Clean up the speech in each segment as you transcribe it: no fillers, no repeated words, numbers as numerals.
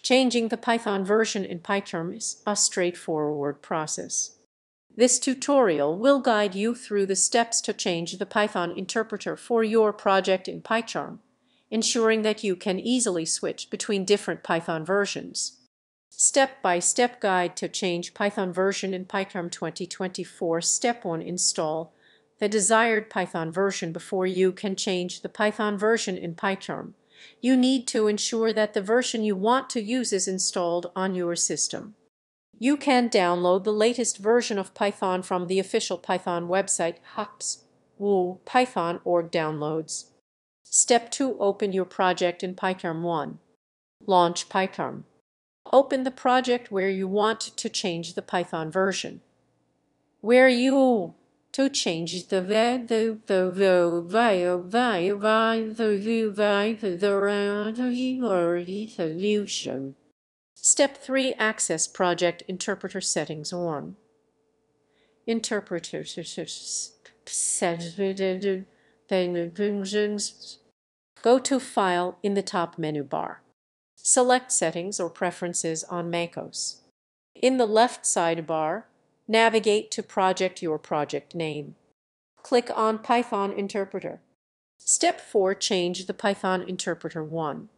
Changing the Python version in pycharm is a straightforward process. This tutorial will guide you through the steps to change the Python interpreter for your project in pycharm, ensuring that you can easily switch between different Python versions. Step-by-step guide to change Python version in pycharm 2024. Step 1. Install the desired Python version. Before you can change the Python version in pycharm, you need to ensure that the version you want to use is installed on your system. You can download the latest version of Python from the official Python website python.org downloads. Step 2. Open your project in pycharm 1. Launch pycharm. Open the project where you want to change the Python version. Where you to change the solution. Step 3. Access project interpreter settings 1. Interpreter settings. Go to File in the top menu bar. Select Settings or Preferences on macos. In the left sidebar, navigate to your project name. Click on Python Interpreter. Step 4. Change the Python Interpreter 1.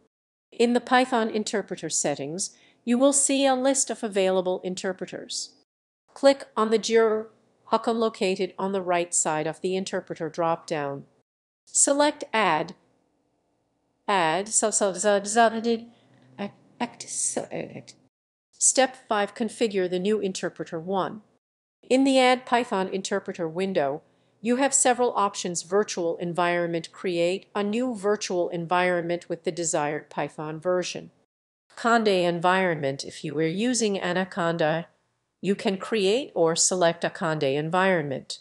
In the Python Interpreter settings, you will see a list of available interpreters. Click on the gear icon located on the right side of the interpreter drop-down. Select Add. Step 5. Configure the new interpreter 1. In the Add Python Interpreter window, you have several options. Virtual environment. Create a new virtual environment with the desired Python version. Conda environment. If you are using Anaconda, you can create or select a Conda environment.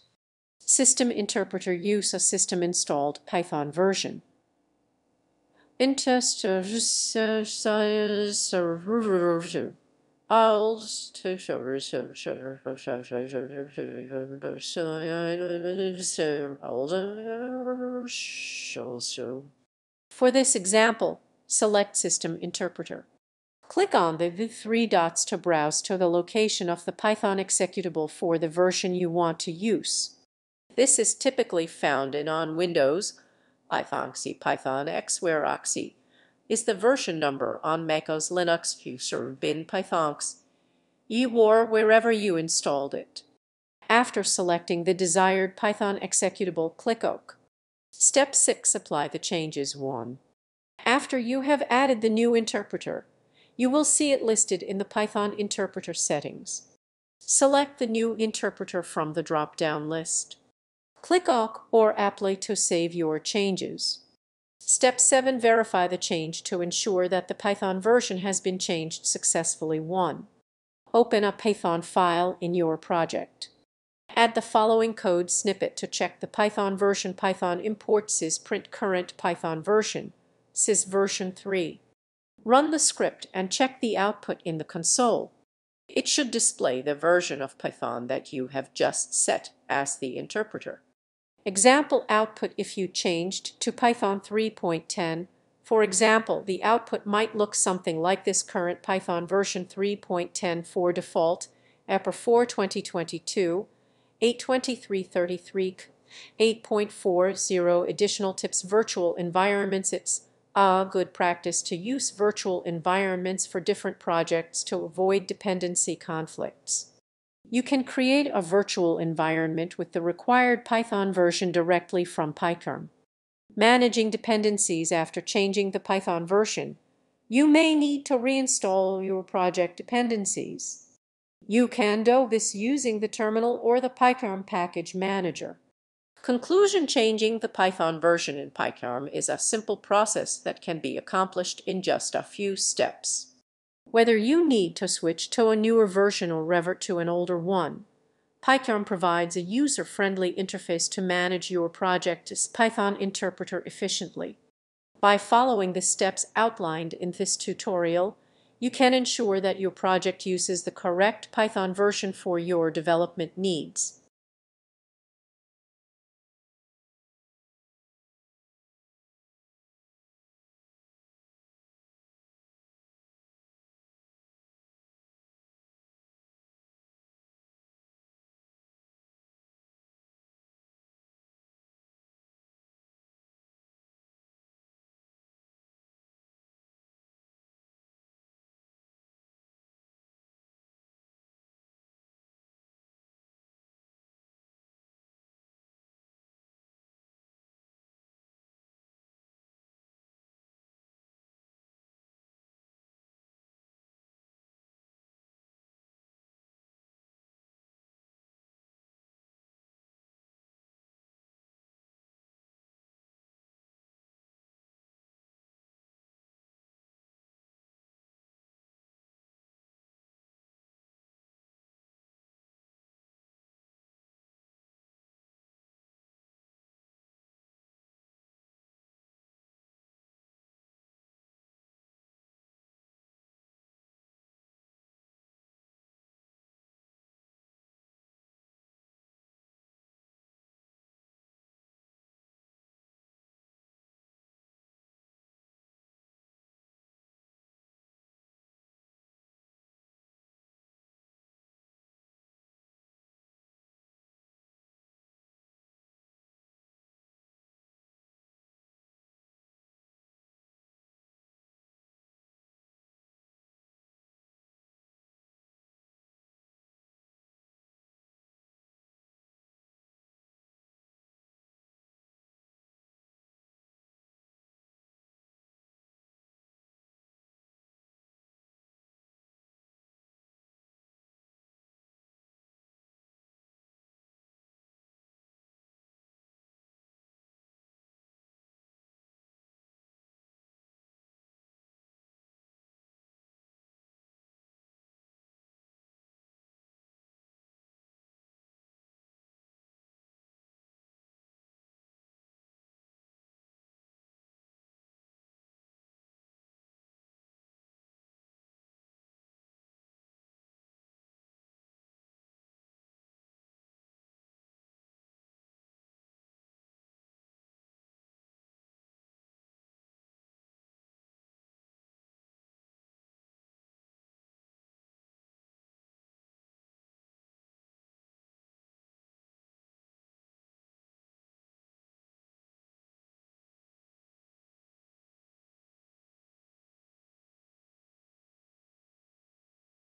System interpreter. Use a system installed Python version. For this example, select System Interpreter. Click on the three dots to browse to the location of the Python executable for the version you want to use. This is typically found on Windows, Pythonxy, Python X, where Oxy is the version number. On macOS, Linux, pycharm, bin, Pythonx, or wherever you installed it. After selecting the desired Python executable, click OK. Step 6. Apply the changes 1. After you have added the new interpreter, you will see it listed in the Python interpreter settings. Select the new interpreter from the drop-down list. Click OK or Apply to save your changes. Step 7. Verify the change to ensure that the Python version has been changed successfully. 1. Open a Python file in your project. Add the following code snippet to check the Python version. Python import sys print current Python version, sys version 3. Run the script and check the output in the console. It should display the version of Python that you have just set as the interpreter. Example output. If you changed to Python 3.10, for example, the output might look something like this. Current Python version 3.10 for default, EPR 4 2022, 8.23.33, 8.40. Additional tips. Virtual environments. It's a good practice to use virtual environments for different projects to avoid dependency conflicts. You can create a virtual environment with the required Python version directly from pycharm. Managing dependencies. After changing the Python version, you may need to reinstall your project dependencies. You can do this using the terminal or the pycharm package manager. Conclusion. Changing the Python version in pycharm is a simple process that can be accomplished in just a few steps. Whether you need to switch to a newer version or revert to an older one, pycharm provides a user-friendly interface to manage your project's Python interpreter efficiently. By following the steps outlined in this tutorial, you can ensure that your project uses the correct Python version for your development needs.